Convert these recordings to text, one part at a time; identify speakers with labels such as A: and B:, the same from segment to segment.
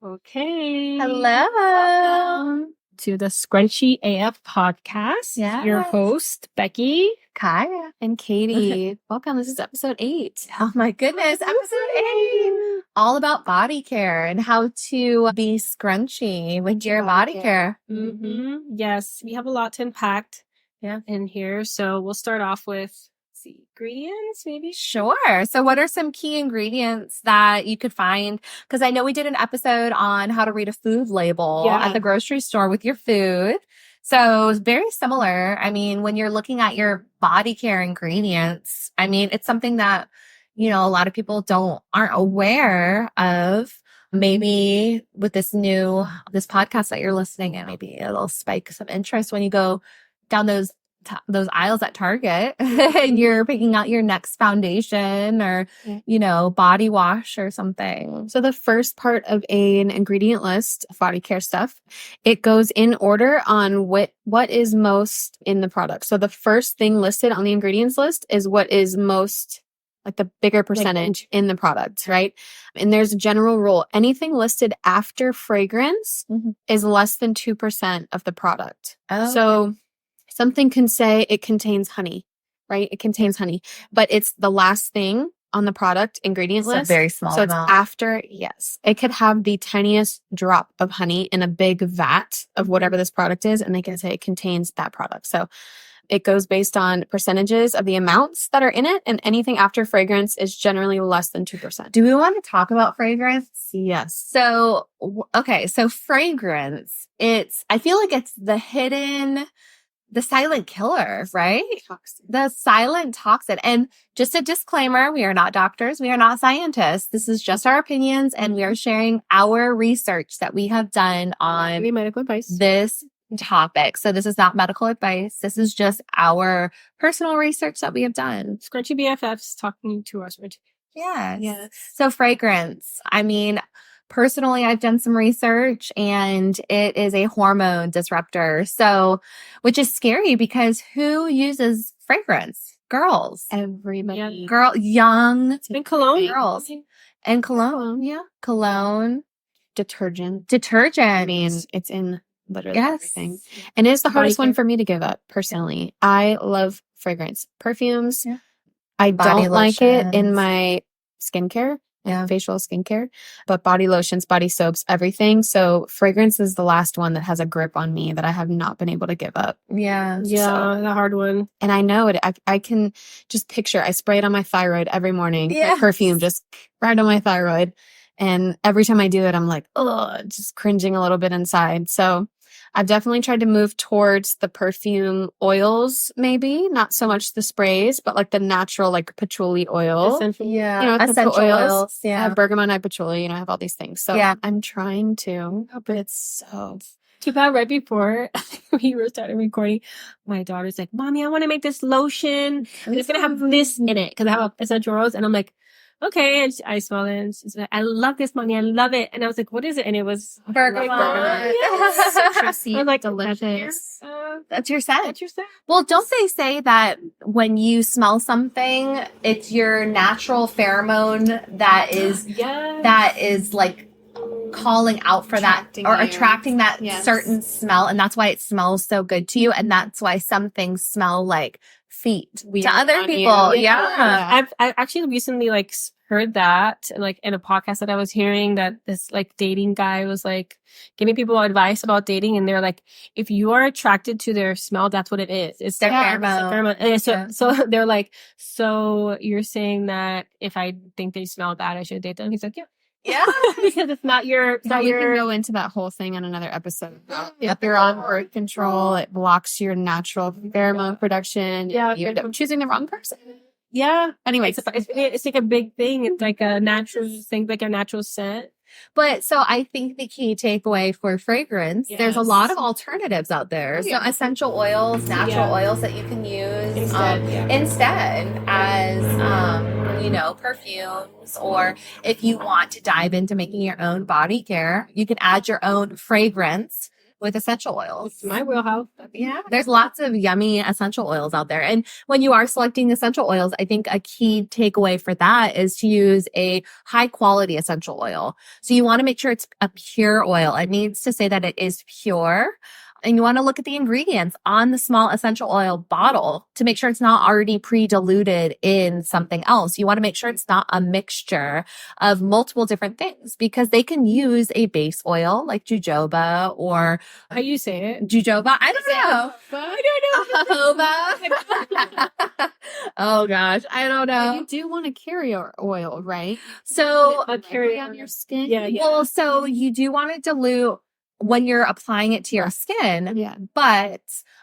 A: Okay.
B: Hello.
A: Welcome to the Scrunchie AF Podcast.
B: Yeah.
A: Your host, Becky,
B: Kaya,
C: and Katie. Welcome. This is episode 8.
B: Oh my goodness. Episode 8. All about body care and how to be scrunchy with your body care.
A: Mm-hmm. Yes, we have a lot to unpack in here. So we'll start off with ingredients, maybe?
B: Sure. So what are some key ingredients that you could find? Because I know we did an episode on how to read a food label at the grocery store with your food. So it's very similar. I mean, when you're looking at your body care ingredients, I mean, it's something that, a lot of people aren't aware of. Maybe with this podcast that you're listening in, maybe it'll spike some interest when you go down those aisles at Target and you're picking out your next foundation or, body wash or something.
C: So the first part of an ingredient list of body care stuff, it goes in order on what is most in the product. So the first thing listed on the ingredients list is what is most, like the bigger percentage in the product, right? And there's a general rule. Anything listed after fragrance is less than 2% of the product.
B: Oh.
C: So something can say it contains honey, right? It contains honey, but it's the last thing on the product ingredient list.
B: It's a very small amount.
C: It's after, yes. It could have the tiniest drop of honey in a big vat of whatever this product is, and they can say it contains that product. So it goes based on percentages of the amounts that are in it, and anything after fragrance is generally less than 2%.
B: Do we want to talk about fragrance?
C: Yes.
B: So, okay. So fragrance, I feel like it's the silent killer, right?
C: Toxin.
B: The silent toxin. And just a disclaimer, we are not doctors. We are not scientists. This is just our opinions, and we are sharing our research that we have done on
A: Any medical advice?
B: This topic. So this is not medical advice. This is just our personal research that we have done.
A: Scrunchie BFFs talking to us.
B: Yes. So fragrance. I mean, personally, I've done some research and it is a hormone disruptor. So, which is scary because who uses fragrance? Girls.
C: Everybody.
B: Young
A: And cologne.
B: girls. And cologne. Yeah. Cologne.
C: Detergent.
B: I
C: mean, it's in literally everything.
B: Yes.
C: And it is the hardest one for me to give up, personally. I love fragrance. Perfumes.
B: Yeah.
C: I
B: Body
C: don't like it in
B: lotions.
C: my skincare.
B: Yeah.
C: Facial skincare, but body lotions, body soaps, everything. So fragrance is the last one that has a grip on me that I have not been able to give up.
B: Yeah.
A: Yeah, the hard one.
C: And I know it. I can just picture, I spray it on my thyroid every morning.
B: Yes.
C: Like perfume just right on my thyroid. And every time I do it, I'm like, just cringing a little bit inside. So I've definitely tried to move towards the perfume oils, maybe not so much the sprays, but like the natural, like patchouli oil.
A: Essential.
B: Yeah.
C: essential
B: Essential oils.
C: I
B: Yeah.
C: have bergamot and patchouli, I have all these things. So
B: Yeah.
C: I'm trying to, but it's so.
A: Too bad right before we were starting recording, my daughter's like, Mommy, I want to make this lotion. And it's going to have this in it because I have essential oils. And I'm like, okay. And I smell it. And she's like, I love this, Mommy. I love it. And I was like, what is it? And it was
B: Bergamot.
A: Yes.
C: Citrusy,
A: I was like,
C: delicious.
B: That's your scent.
A: That's your scent.
B: Well, don't they say that when you smell something, it's your natural pheromone that is like calling out for
C: Attracting
B: that or
C: you.
B: attracting that
C: Yes.
B: certain smell, and that's why it smells so good to you, and that's why some things smell like feet
C: Weird
B: to other
C: on
B: people.
C: you.
B: Yeah.
A: I actually recently heard that like in a podcast that I was hearing that this like dating guy was like giving people advice about dating, and they're like, if you are attracted to their smell, that's what it is. It's
B: Their
A: pheromone. And
B: Yeah.
A: so they're like, so you're saying that if I think they smell bad, I should date them? He's like, yeah.
B: Yeah.
A: Because it's not your
C: We can go into that whole thing on another episode.
B: Yeah.
C: If you're on birth control, it blocks your natural pheromone production.
A: Yeah.
C: You end up choosing the wrong person.
A: Yeah.
C: Anyway,
A: It's like a big thing. It's like a natural thing, like a natural scent.
B: But so I think the key takeaway for fragrance, there's a
A: Yes.
B: lot of alternatives out there. So essential oils, natural oils that you can use instead as, perfumes, or if you want to dive into making your own body care, you can add your own fragrance with essential oils.
A: It's my wheelhouse.
B: Yeah. There's lots of yummy essential oils out there. And when you are selecting essential oils, I think a key takeaway for that is to use a high quality essential oil. So you want to make sure it's a pure oil. It needs to say that it is pure. And you want to look at the ingredients on the small essential oil bottle to make sure it's not already pre-diluted in something else. You want to make sure it's not a mixture of multiple different things, because they can use a base oil like jojoba or
A: How you say it?
B: jojoba. I don't know.
A: I
B: Jojoba. Oh gosh, I don't know.
C: You do want to carry your oil, right?
B: So
A: carry
C: on your skin.
A: Yeah.
B: well, so you do want to dilute when you're applying it to your skin.
C: Yeah.
B: But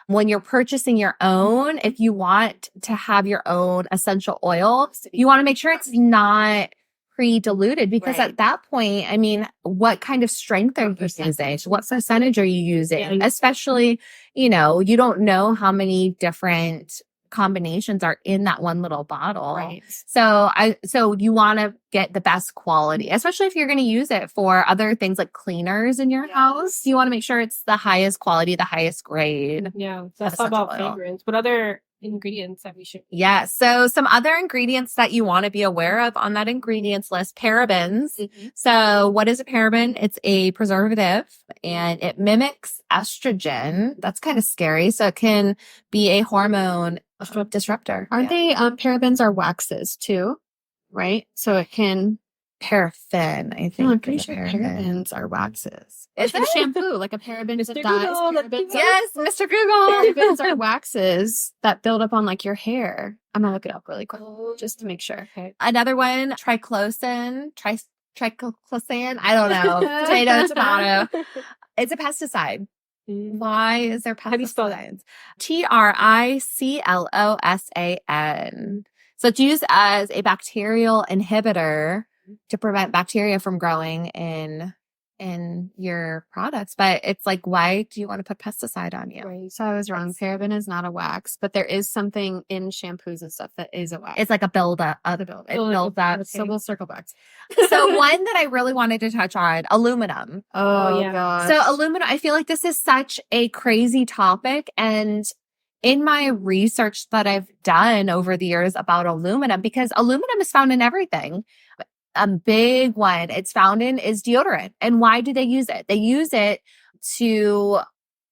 B: when you're purchasing your own, if you want to have your own essential oil, you want to make sure it's not pre-diluted, because
C: Right.
B: at that point, I mean, what kind of strength are you using? What percentage are you using?
A: Yeah.
B: Especially, you don't know how many different combinations are in that one little bottle.
C: Right.
B: So you want to get the best quality, especially if you're going to use it for other things like cleaners in your house. You want to make sure it's the highest quality, the highest grade.
A: Yeah. So that's all
B: Essential
A: about
B: oil.
A: fragrance. What other ingredients that we should?
B: Yeah. So some other ingredients that you want to be aware of on that ingredients list, parabens.
C: Mhm.
B: So what is a paraben? It's a preservative and it mimics estrogen. That's kind of scary. So it can be a hormone disruptor.
C: Aren't they parabens are waxes too? Right? So it can
B: Paraffin, I think.
C: no, I'm pretty
B: is a
C: sure
B: paraben.
C: parabens are waxes.
B: Is
C: Like
B: it?
C: shampoo, like a paraben is a
A: Mr.
C: dye.
A: Google, let's
C: Parabens
A: do
C: are-
B: Yes, Mr. Google.
C: Parabens are waxes that build up on like your hair. I'm gonna look it up really quick just to make sure.
A: Okay.
B: Another one, triclosan, triclosan. I don't know. Tomato. It's a pesticide. Why is there pesticides?
A: How do you spell that?
B: triclosan. So it's used as a bacterial inhibitor to prevent bacteria from growing in your products. But it's like, why do you want to put pesticide on you?
C: Right. So I was wrong. Paraben is not a wax, but there is something in shampoos and stuff that is a wax.
B: It's like a buildup. It builds up.
C: So we'll circle back.
B: So one that I really wanted to touch on, aluminum.
C: Oh,
A: yeah.
C: gosh.
B: So aluminum, I feel like this is such a crazy topic. And in my research that I've done over the years about aluminum, because aluminum is found in everything, a big one it's found in is deodorant. And why do they use it? They use it to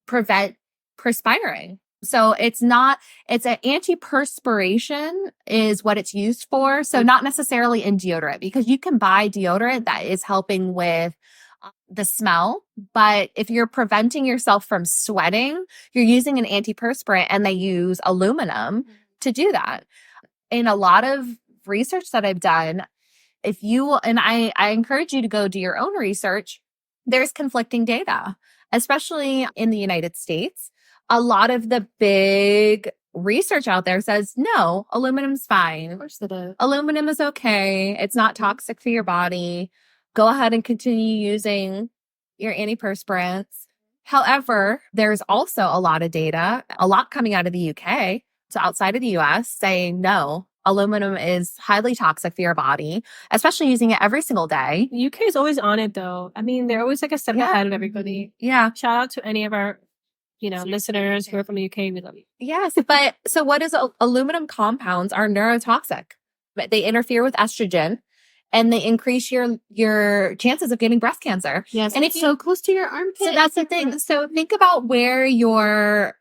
B: prevent perspiring. So it's an antiperspiration is what it's used for. So not necessarily in deodorant, because you can buy deodorant that is helping with the smell. But if you're preventing yourself from sweating, you're using an antiperspirant, and they use aluminum to do that. In a lot of research that I've done, I encourage you to go do your own research, there's conflicting data, especially in the United States. A lot of the big research out there says, no, aluminum's fine.
C: Of course it is.
B: Aluminum is okay. It's not toxic for your body. Go ahead and continue using your antiperspirants. However, there's also a lot of data, a lot coming out of the UK, so outside of the US, saying no, aluminum is highly toxic for your body, especially using it every single day.
A: The UK is always on it though. I mean, they're always like a step ahead of everybody.
B: Yeah.
A: Shout out to any of our, listeners who are from the UK. We love you.
B: Yes. But so what is aluminum compounds are neurotoxic, but they interfere with estrogen and they increase your chances of getting breast cancer.
C: Yes.
B: And
C: And
B: if
C: it's so close to your armpit.
B: So that's the thing. So think about where your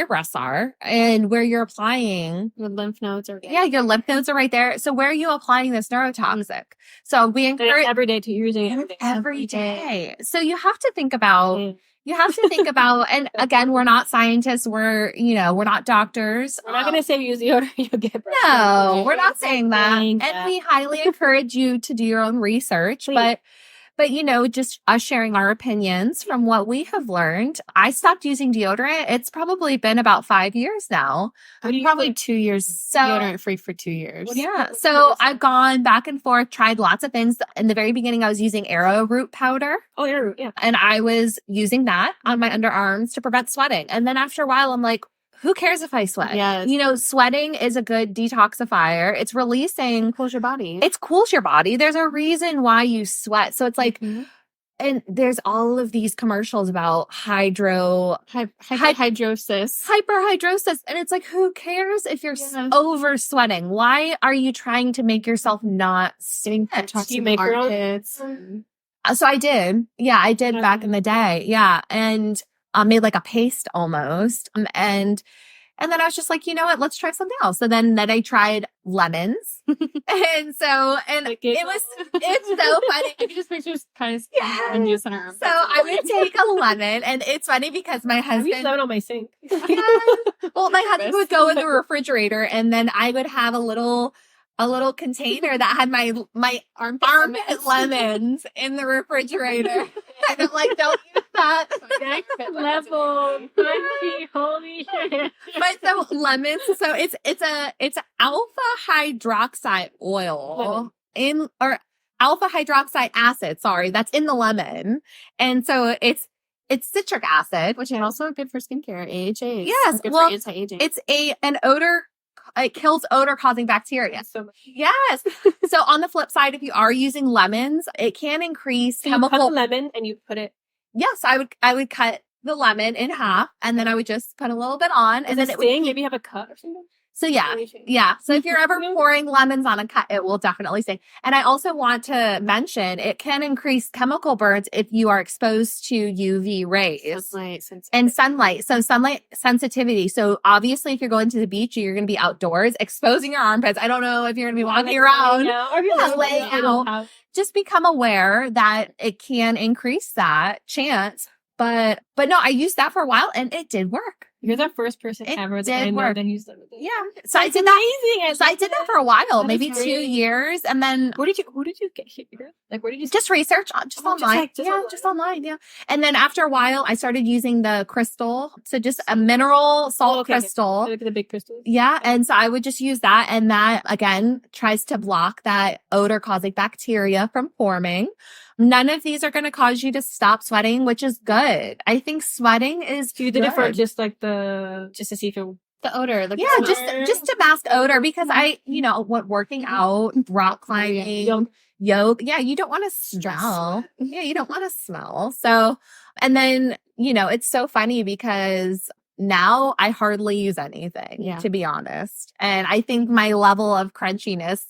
B: breasts are and where you're applying.
C: Your lymph nodes are.
B: Yeah, your lymph nodes are right there. So where are you applying this neurotoxic? So we
A: And it's
B: encourage
A: every day to using it
B: every day. So you have to think about, and again, we're not scientists. We're not doctors.
A: We're not going to say use deodorant, you'll get breast
B: No,
A: cancer.
B: we're not saying that.
A: saying
B: And
A: that.
B: we highly encourage you to do your own research.
A: Please.
B: But just us sharing our opinions from what we have learned. I stopped using deodorant. It's probably been about 5 years now.
C: I'm probably 2 years
B: So-
C: deodorant free for 2 years.
B: Yeah. So I've gone back and forth, tried lots of things. In the very beginning, I was using arrowroot powder.
A: Oh, yeah.
B: And I was using that on my underarms to prevent sweating. And then after a while, I'm like, who cares if I sweat?
C: Yes.
B: Sweating is a good detoxifier. It's releasing,
C: Close your body.
B: it cools your body. There's a reason why you sweat. So it's like,
C: Mhm.
B: and there's all of these commercials about
C: hyperhidrosis.
B: Hyperhidrosis. And it's like, who cares if you're over sweating? Why are you trying to make yourself not
C: Getting
A: Do you make your own?
B: So I did. Yeah, I did back in the day. Yeah. And made like a paste almost. And then I was just like, you know what? Let's try something else. So then I tried lemons. it's so funny.
C: I can just picture kind of and use in her arm.
B: So I would take a lemon, and it's funny because my husband.
A: I use lemon on my sink.
B: Well, my husband would go in the refrigerator, and then I would have a little container that had my armpit lemons in the refrigerator. And I'm like, don't use that.
A: Next level, crunchy, holy shit.
B: But so lemons, so it's alpha hydroxide oil or alpha hydroxide acid, sorry, that's in the lemon. And so it's citric acid.
C: Which is also good for skincare, AHA.
B: Yes,
C: good
B: well,
C: for anti-aging.
B: it's an odor. It kills odor-causing bacteria.
A: So much.
B: Yes. So on the flip side, if you are using lemons, it can increase chemical.
A: You cut the lemon and you put it.
B: Yes, I would cut the lemon in half, and then I would just put a little bit on, and then it would
A: maybe have a cut or something.
B: So yeah. So if you're ever pouring lemons on a cut, it will definitely sting. And I also want to mention it can increase chemical burns if you are exposed to UV rays and sunlight. So sunlight sensitivity. So obviously, if you're going to the beach, you're going to be outdoors, exposing your armpits. I don't know if you're going to be walking around
A: or if you're
B: laying out. Just become aware that it can increase that chance. But no, I used that for a while, and it did work.
A: You're the first person ever that I know that used them.
B: Yeah. So I did that. So I did that for a while, maybe 2 years. And then
A: who did you get here? Like, where did you
B: just research just online? Just online. Yeah. And then after a while, I started using the crystal. So just a mineral salt crystal.
A: Okay. Look at the big crystals.
B: Yeah. And so I would just use that. And that again tries to block that odor causing bacteria from forming. None of these are going to cause you to stop sweating, which is good. I think sweating is
A: You did it for just to see if it
C: the odor.
B: Just to mask odor, because working out, rock climbing, yoga. Yeah, you don't want to smell. Yeah, you don't want to smell. So, and then, it's so funny because now I hardly use anything, to be honest. And I think my level of crunchiness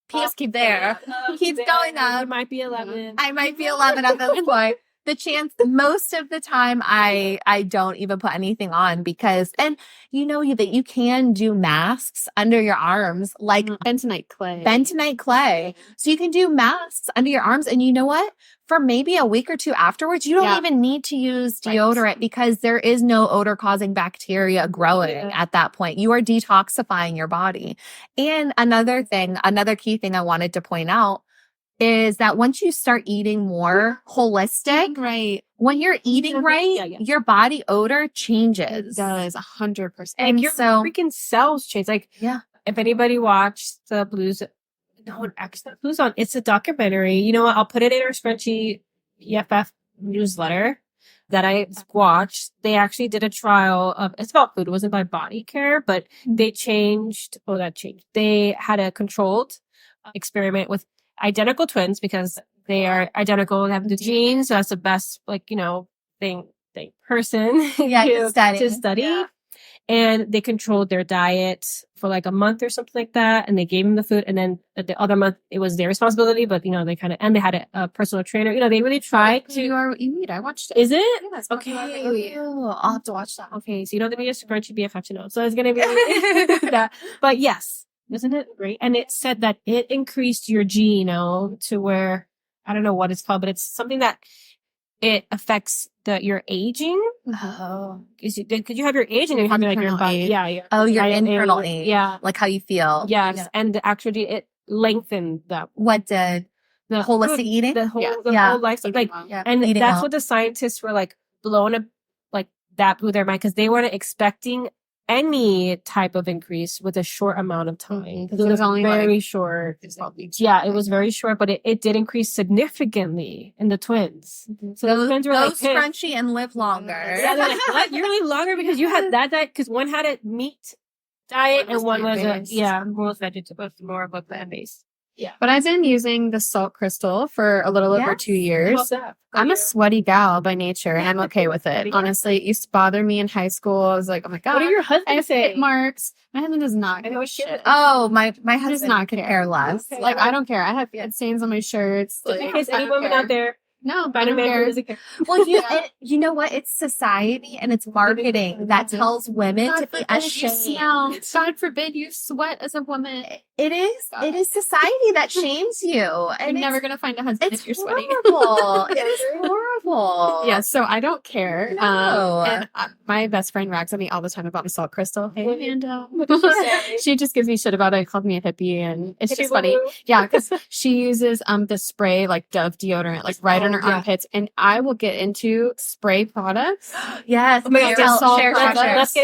B: keep there. Keeps going up.
A: You might be 11.
B: I might be 11 at this point. The chance, most of the time, I don't even put anything on because, and that you can do masks under your arms, like
C: bentonite clay.
B: So you can do masks under your arms, and you know what? For maybe a week or two afterwards, you don't even need to use deodorant because there is no odor-causing bacteria growing at that point. You are detoxifying your body. And another key thing I wanted to point out is that once you start eating more holistic, when you're eating your body odor changes.
C: It does 100%.
A: And your freaking cells change. Like, if anybody watched the Blues on, it's a documentary. You know what? I'll put it in our Scrunchie AF newsletter that I watched. They actually did a trial of, it's about food. It wasn't by body care, but they changed. They had a controlled experiment with identical twins because they are identical and have the genes. So that's the best, person to study. Yeah. And they controlled their diet for like a month or something like that. And they gave them the food. And then the other month, it was their responsibility. But, they had a personal trainer. They really tried to.
C: You are what you eat. I watched it.
A: Is it?
C: Yes.
A: Okay.
B: I'll have to watch that.
A: Okay. So you don't have to be a Scrunchie BFF to know. So it's going to be that. But yes. Isn't it great? And it said that it increased your G, to where, I don't know what it's called, but it's something that it affects your aging.
B: Oh.
A: Because you have your age and you have your body.
C: Age.
A: Yeah.
B: Oh, your internal age.
A: Yeah.
B: Like how you feel.
A: Yes.
B: Yeah.
A: And actually it lengthened that.
B: What did?
A: The
B: holistic eating?
A: The whole lifestyle. And eating that's what the scientists were blown up, that blew their mind because they weren't expecting any type of increase with a short amount of time. Because it was only very short. Yeah, it was very short, but it did increase significantly in the twins.
B: Mm-hmm. So the twins were Scrunchie and live longer.
A: Yeah, they're what? You're really longer because you had that diet, because one had a meat diet and one was more vegetable, more of a plant-based. Yeah.
C: But I've been using the salt crystal for a little over 2 years.
A: How's that?
C: I'm a sweaty gal by nature, and I'm okay with it.
A: Yeah.
C: Honestly, it used to bother me in high school. I was like, oh my God.
A: What are your
C: I
A: husband
C: have
A: say?
C: hit marks. My husband does not
A: I know
C: give a
A: it's shit.
C: shit.
B: Oh, my
C: Does
B: husband
C: not
B: care less.
A: Okay.
C: Like, I don't care. I have stains on my shirts.
A: Just in
C: Like,
A: case
C: I
A: any
C: don't
A: woman
C: care.
A: out there
C: No, I
A: find a
C: don't
A: man who
C: care.
A: doesn't care.
B: Well,
C: Yeah.
B: you know what? It's society and it's marketing that tells women to be ashamed.
C: God forbid you sweat as a woman.
B: It is society that shames you. And
C: You're never going to find a husband
B: it's
C: if you're sweating.
B: horrible. It is horrible.
C: Yeah, so I don't care.
B: No.
C: And my best friend rags at me all the time about the salt crystal. Hey, Amanda.
A: What did she say?
C: She just gives me shit about it. Called me a hippie, and it's
A: Hippie
C: just funny.
A: woo-woo.
C: Yeah, because she uses the spray, like Dove deodorant, like right on her
A: yeah.
C: armpits, and I will get into spray products.
B: Yes.
A: Oh my God,
C: aerosol
B: share.
C: products.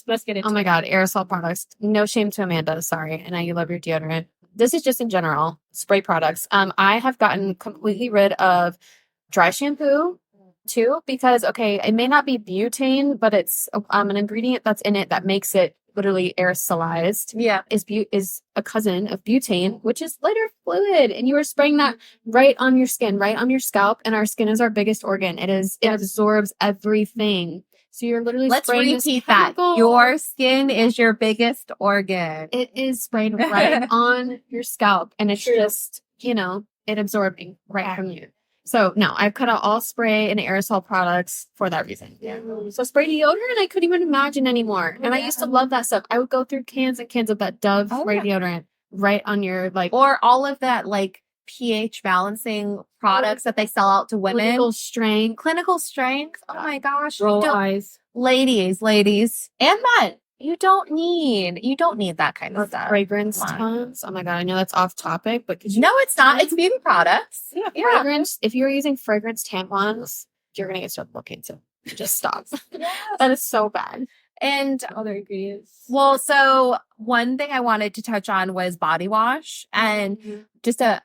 A: Let's get into
C: Oh my God, aerosol products. No shame to Amanda. Sorry, and I know you love your deodorant. This is just in general spray products. I have gotten completely rid of dry shampoo too, because it may not be butane, but it's an ingredient that's in it that makes it literally aerosolized.
B: Yeah.
C: Is a cousin of butane, which is lighter fluid, and you are spraying that right on your skin, right on your scalp, and our skin is our biggest organ. It absorbs everything. So you're literally
B: Let's
C: spraying this
B: repeat that.
C: chemical.
B: Your skin is your biggest organ.
C: It is sprayed right on your scalp, and it's
A: True.
C: just, it absorbing right from you. So no, I've cut out all spray and aerosol products for that reason.
A: Yeah.
C: So spray deodorant, I couldn't even imagine anymore. And I used to love that stuff. I would go through cans and cans of that Dove spray deodorant right on your
B: Or all of that pH balancing products that they sell out to women. Clinical strength. Oh my gosh.
A: Roll eyes.
B: Ladies, and men. You don't need that kind of stuff.
C: Fragrance tons. Oh my God, I know that's off topic, but
B: No, it's not. It's beauty products.
A: Yeah.
C: fragrance. If you're using fragrance tampons, you're gonna get stuff looking. So just stop. That is so bad.
B: And
A: Other ingredients.
B: well, so one thing I wanted to touch on was body wash, and just a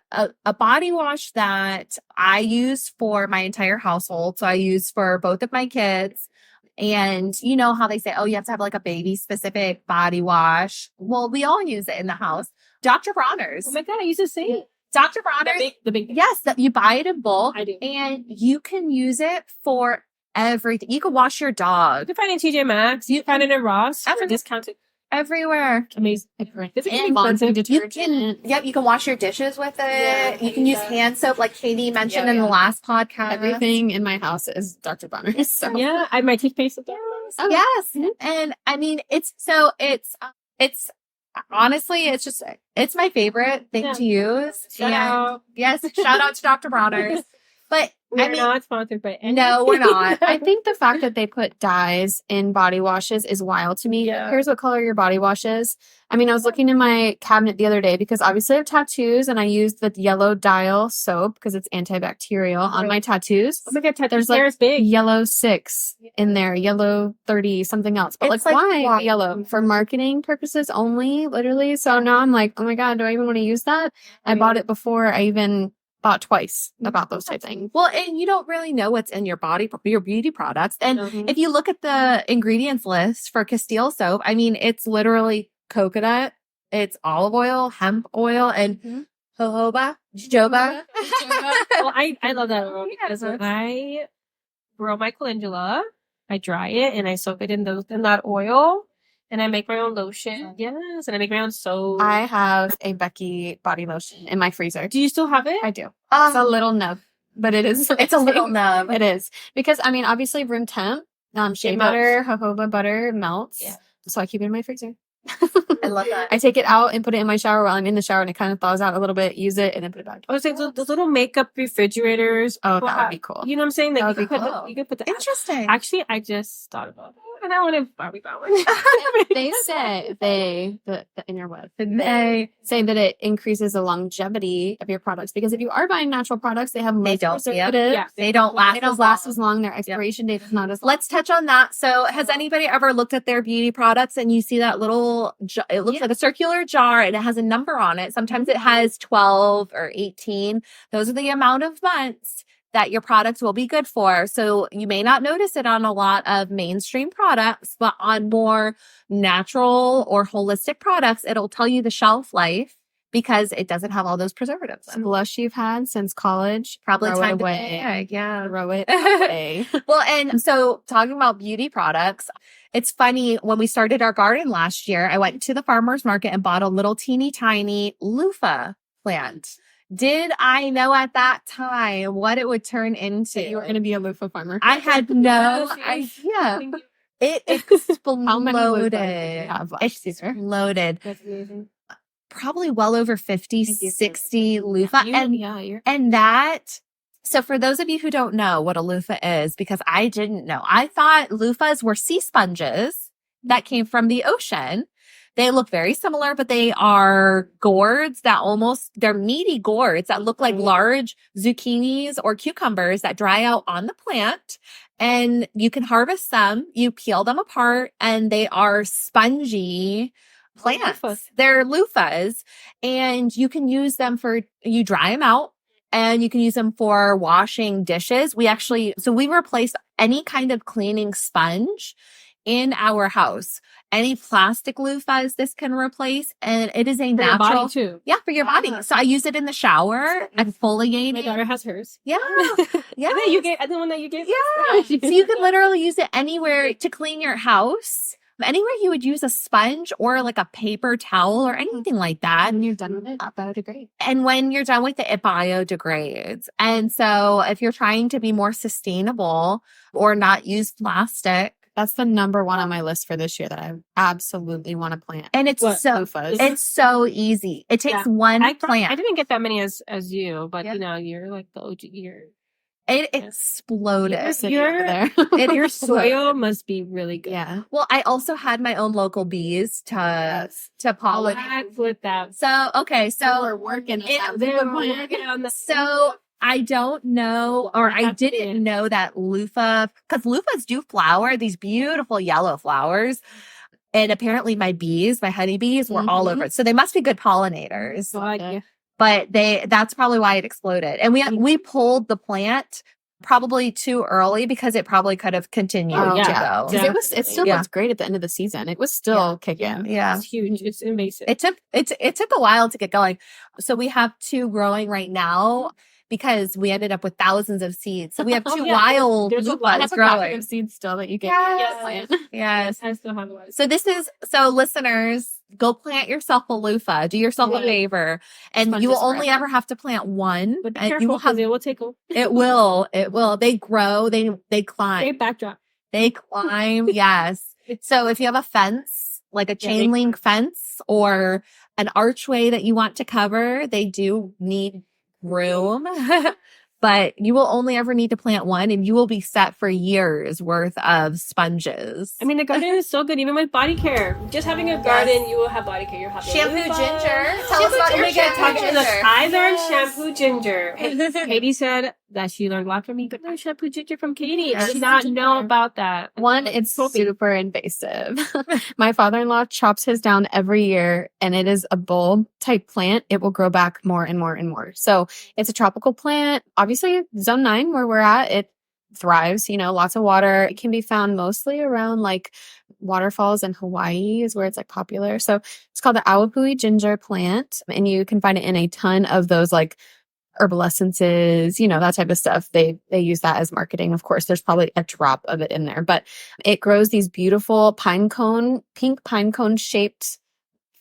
B: body wash that I use for my entire household. So I use for both of my kids. And you know how they say, oh, you have to have a baby specific body wash. Well, we all use it in the house. Dr. Bronner's.
A: Oh my God, I used to say it.
B: Dr. Bronner's.
A: The big.
B: Yes, that you buy it in bulk.
A: I do.
B: And you can use it for everything. You can wash your dog.
A: You can find it in TJ Maxx. You can find it in Ross.
B: Everywhere.
A: Discounted.
B: Everywhere.
A: Amazing. It's
B: And
C: laundry
B: You
C: detergent.
B: can, you can wash your dishes with it.
A: Yeah,
B: you can use hand soap, like Katie mentioned in the last podcast.
C: Everything in my house is Dr. Bronner's. So.
A: Yeah, I have my toothpaste with that.
C: Oh,
B: Yes. And I mean, it's honestly, it's my favorite thing to use.
A: Shout out.
B: Yes. Shout out to Dr. Bronner's. But
A: We're not sponsored by any.
B: no, we're not.
C: I think the fact that they put dyes in body washes is wild to me.
A: Yeah.
C: Here's what color your body wash is. I mean, I was looking in my cabinet the other day because obviously I have tattoos, and I used the yellow dial soap because it's antibacterial on my tattoos.
A: Oh my God,
C: There's
A: hair is big.
C: yellow 6 in there, yellow 30, something else. But
B: It's
C: why
B: why?
C: yellow? For marketing purposes only, literally. So now I'm like, oh my God, do I even want to use that? I bought it before I even bought twice about those type things.
B: Well, and you don't really know what's in your beauty products. And
A: Mhm.
B: if you look at the ingredients list for Castile soap, I mean, it's literally coconut, it's olive oil, hemp oil, and jojoba.
A: Well, I love that oil
B: Yeah,
A: because
B: so-
A: I grow my calendula, I dry it, and I soak it in that oil, and I make my own lotion. Yes, and I make my own soap.
C: I have a Becky body lotion in my freezer.
A: Do you still have it?
C: I do. It's a little nub, but it is.
B: It's a little nub.
C: It is. Because, I mean, obviously room temp, shea
A: It
C: butter, jojoba butter melts.
A: Yeah.
C: So I keep it in my freezer.
B: I love that.
C: I take it out and put it in my shower while I'm in the shower, and it kind of thaws out a little bit, use it, and then put it back.
A: I was like those little makeup refrigerators.
C: Oh, that would be cool.
A: You know what I'm saying? Like
C: That would
A: you
C: be
A: could
B: cool.
A: you could put the
B: Interesting.
A: Actually, I just thought about that, and I want to Barbie that one.
C: They say, the interweb,
B: They
C: say that it increases the longevity of your products, because if you are buying natural products, they have less
B: don't.
C: preservatives.
A: Yeah.
B: they don't last.
C: They don't last as long. Their expiration date is not as long.
B: Let's touch on that. So, has anybody ever looked at their beauty products and you see that little? It looks like a circular jar and it has a number on it. Sometimes it has 12 or 18. Those are the amount of months that your products will be good for. So you may not notice it on a lot of mainstream products, but on more natural or holistic products, it'll tell you the shelf life because it doesn't have all those preservatives.
C: Blush you've had since college.
B: Probably
C: throw
B: time
C: it
B: to
C: away.
B: bag. Yeah.
C: Throw it away.
B: Well, and so talking about beauty products, it's funny, when we started our garden last year, I went to the farmer's market and bought a little teeny tiny loofah plant. Did I know at that time what it would turn into?
C: You were going to be a loofah farmer.
B: I had no idea. It exploded.
C: How many loofahs do you have last year?
B: Exploded.
A: That's amazing.
B: Probably well over 50, 60 loofah. And that, so for those of you who don't know what a loofah is, because I didn't know, I thought loofahs were sea sponges that came from the ocean. They look very similar, but they are gourds that they're meaty gourds that look like large zucchinis or cucumbers that dry out on the plant. And you can harvest them, you peel them apart, and they are spongy plants. They're loofahs, and you can use them you dry them out, and you can use them for washing dishes. We replace any kind of cleaning sponge in our house. Any plastic loofahs this can replace, and it is a natural.
A: Your body too.
B: Yeah, for your body. So I use it in the shower, exfoliating.
A: My daughter has hers.
B: Yeah. Yeah.
A: The one that you gave.
B: Yeah. So you can literally use it anywhere to clean your house. Anywhere you would use a sponge or like a paper towel or anything like that.
C: And you're done with it, it biodegrades.
B: And when you're done with it biodegrades. And so if you're trying to be more sustainable or not use plastic,
C: that's the number one on my list for this year that I absolutely want to plant.
B: And it's
C: loofahs.
B: so easy. It takes one plant.
A: I didn't get that many as you, but you're like the OG.
B: It exploded.
A: Your soil must be really good.
C: Yeah.
B: Well, I also had my own local bees to pollinate
A: with that.
B: So
C: we're working on that.
B: So I don't know, or I didn't know that loofah, because loofahs do flower, these beautiful yellow flowers. And apparently my honeybees were all over it. So they must be good pollinators. But that's probably why it exploded. And we pulled the plant probably too early because it probably could have continued to go.
C: Yeah. It still looks great at the end of the season. It was still kicking.
B: Yeah.
A: It's huge. It's invasive.
B: It took a while to get going. So we have 2 growing right now because we ended up with thousands of seeds. So we have 2 wild loofahs growing.
C: Of seeds still that you get.
B: Yes.
A: I still have one.
B: So listeners, go plant yourself a loofah. Do yourself a favor. And you will only ever have to plant one.
A: But be careful, it will take
B: It will. They grow. They climb.
A: They backdrop.
B: They climb. Yes. So if you have a fence, like a chain link fence or an archway that you want to cover, they do need room. But you will only ever need to plant one, and you will be set for years worth of sponges.
A: I mean, the garden is so good, even with body care. Just having a garden, you will have body care. You'll have
B: shampoo ginger. Tell us about your shampoo ginger.
A: I learned shampoo ginger. Katie said that she learned a lot from me, but no shampoo ginger from Katie. Yes. She did not know about that.
C: One, it's super invasive. My father-in-law chops his down every year, and it is a bulb type plant. It will grow back more and more and more. So it's a tropical plant. Obviously, zone 9 where we're at, it thrives, lots of water. It can be found mostly around like waterfalls in Hawaii is where it's like popular. So it's called the awapui ginger plant, and you can find it in a ton of those like herbal essences, that type of stuff. They use that as marketing. Of course, there's probably a drop of it in there, but it grows these beautiful pink pine cone shaped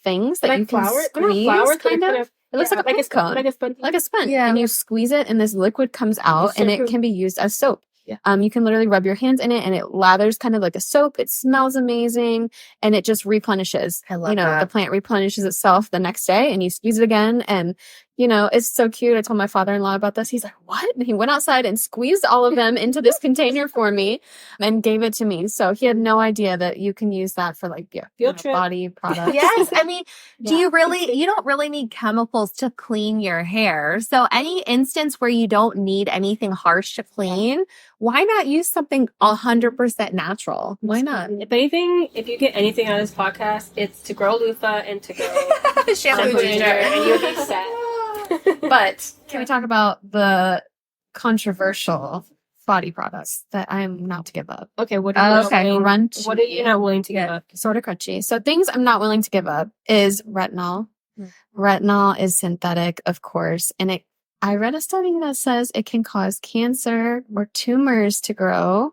C: things that you can squeeze kind of. It looks like a pine cone. Like a sponge. Yeah. And you squeeze it and this liquid comes out and it can be used as soap. Yeah. You can literally rub your hands in it and it lathers kind of like a soap. It smells amazing and it just replenishes.
B: I love that.
C: The plant replenishes itself the next day and you squeeze it again and it's so cute. I told my father-in-law about this. He's like, what? And he went outside and squeezed all of them into this container for me and gave it to me. So he had no idea that you can use that for like body products.
B: Yes. I mean, you don't really need chemicals to clean your hair. So any instance where you don't need anything harsh to clean, why not use something 100% natural? Why not?
A: If anything, if you get anything out of this podcast, it's to grow loofah and to grow
B: shampoo ginger.
A: And you'll be set.
C: But can we talk about the controversial body products that I'm not to give up?
A: Okay, what are you
C: Crunchy.
A: What are you not willing to give up?
C: Sort of crunchy. So things I'm not willing to give up is retinol, Retinol is synthetic, of course. And I read a study that says it can cause cancer or tumors to grow,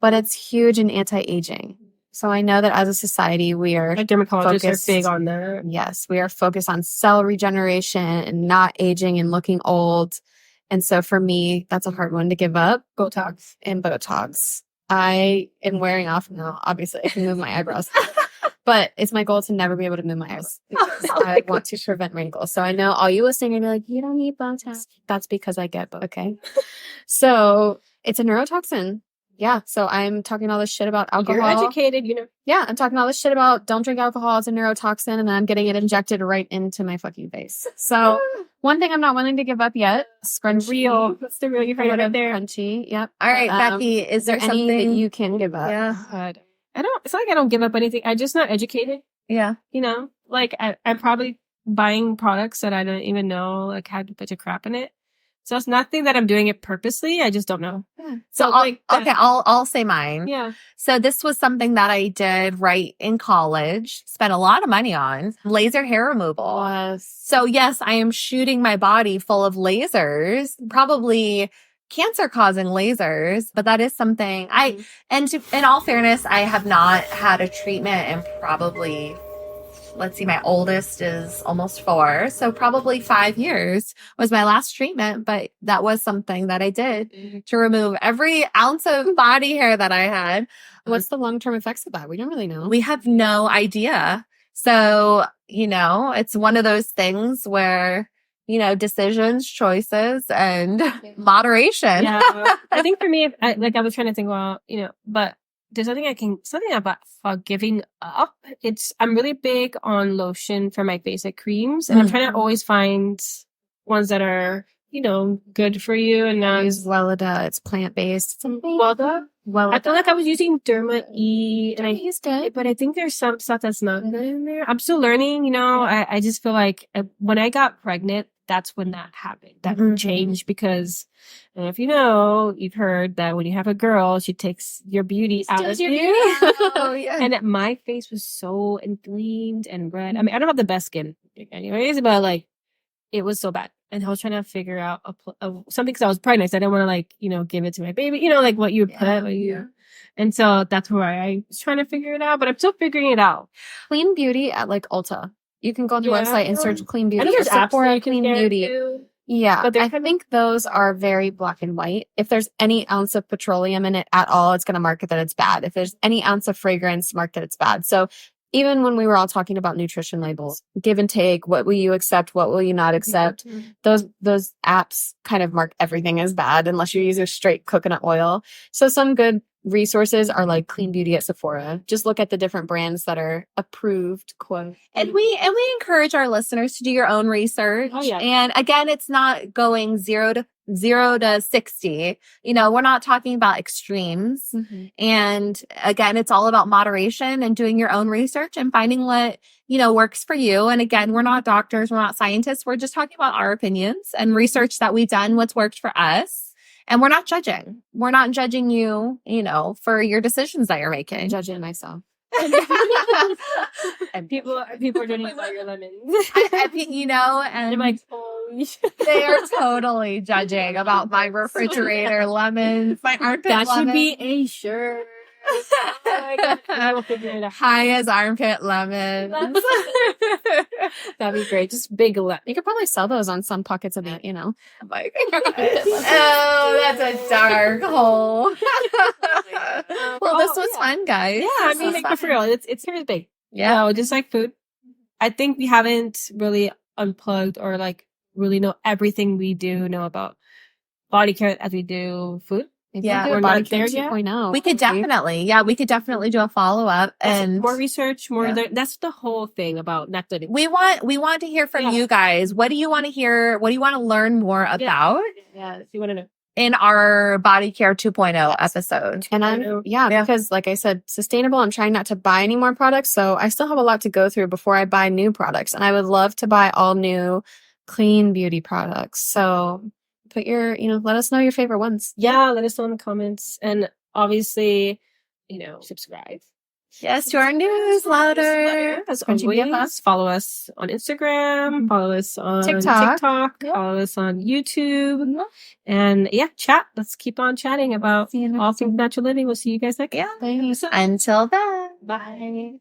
C: but it's huge in anti-aging. So I know that as a society, we are
A: like dermatologists are big on that.
C: Yes, we are focused on cell regeneration and not aging and looking old. And so for me, that's a hard one to give up.
A: Botox.
C: And Botox. I am wearing off now. Obviously, I can move my eyebrows. But it's my goal to never be able to move my eyes because I want to prevent wrinkles. So I know all you listening are gonna be like, you don't need Botox. That's because I get Botox. Okay. So it's a neurotoxin. Yeah. So I'm talking all this shit about alcohol.
A: You're educated, you know.
C: Yeah. I'm talking all this shit about don't drink alcohol. It's a neurotoxin. And then I'm getting it injected right into my fucking face. So one thing I'm not willing to give up yet, Scrunchie.
A: Real. That's the real you heard right there.
C: Scrunchie. Yep.
B: All right, Becky, is there
C: any
B: something
C: that you can give up?
B: Yeah.
A: God. It's not like I don't give up anything. I'm just not educated.
B: Yeah.
A: You know, like I'm probably buying products that I don't even know like had a bunch of crap in it. So it's nothing that I'm doing it purposely. I just don't know.
B: Yeah.
A: So
B: I'll say mine.
A: Yeah.
B: So this was something that I did right in college, spent a lot of money on laser hair removal.
C: Yes.
B: So yes, I am shooting my body full of lasers, probably cancer-causing lasers, but that is something in all fairness, I have not had a treatment in probably, let's see, my oldest is almost 4. So probably 5 years was my last treatment, but that was something that I did to remove every ounce of body hair that I had.
C: What's the long-term effects of that? We don't really know.
B: We have no idea. So, it's one of those things where decisions, choices, and moderation.
A: Yeah. I think for me, I was trying to think, but there's something about giving up. I'm really big on lotion for my basic creams, and I'm trying to always find ones that are, good for you. And now
C: use Weleda. It's plant-based.
A: Weleda? I feel like I was using Derma E, and
C: He's good,
A: but I think there's some stuff that's not good in there. I'm still learning, I just feel like when I got pregnant, that's when that happened. That changed because, and if you've heard that when you have a girl, she takes your beauty out of you.
B: Oh, yeah.
A: And my face was so inflamed and red. I mean, I don't have the best skin anyways, but it was so bad. And I was trying to figure out something because I was pregnant. So I didn't want to give it to my baby, what you would put. And so that's why I was trying to figure it out, but I'm still figuring it out.
C: Clean beauty at Ulta. You can go on the website and search clean beauty.
A: I know there's apps
C: Sephora Clean Beauty. Yeah,
A: but I
C: think those are very black and white. If there's any ounce of petroleum in it at all, it's going to mark it that it's bad. If there's any ounce of fragrance, mark that it's bad. So even when we were all talking about nutrition labels, give and take, what will you accept, what will you not accept, those apps kind of mark everything as bad unless you're using straight coconut oil. So some good resources are like Clean Beauty at Sephora. Just look at the different brands that are approved, quote.
B: And we encourage our listeners to do your own research.
A: Oh, yeah.
B: And again, it's not going 0 to 60. We're not talking about extremes. And again, it's all about moderation and doing your own research and finding what, works for you. And again, we're not doctors, we're not scientists. We're just talking about our opinions and research that we've done, what's worked for us. And we're not judging. We're not judging you, for your decisions that you're making.
C: I'm judging myself.
A: And people are judging about your lemons.
B: And
A: they're like, holy shit.
B: They are totally judging about my refrigerator lemons, my armpit lemons.
A: That should be a shirt. I will figure it out.
B: High as armpit lemons.
A: That'd be great. Just big lemons.
C: You could probably sell those on some pockets of it,
B: Oh my God. Oh, that's a dark hole. Well, this was fun, guys.
A: Yeah, I mean, for real, it's big.
B: Yeah,
A: just like food. I think we haven't really unplugged or really know everything we do know about body care as we do food.
B: Yeah,
A: we're
C: body
A: not there
C: care
A: yet.
C: 2.0.
B: We could definitely do a follow-up and
A: more research, that's the whole thing about not that
B: we want to hear from you guys. What do you want to hear? What do you want to learn more about?
A: Yeah, if you want to know.
B: In our Body Care 2.0 episode.
C: And because like I said, sustainable, I'm trying not to buy any more products. So I still have a lot to go through before I buy new products. And I would love to buy all new clean beauty products. So put let us know your favorite ones.
A: Yeah, let us know in the comments. And obviously, subscribe.
B: Yes, to our newsletter.
A: As
C: Scrunchie AF.
A: always, follow us on Instagram, follow us on
C: TikTok.
A: TikTok, follow us on YouTube, and chat. Let's keep on chatting about all things natural living. We'll see you guys next.
B: Until then.
A: Bye.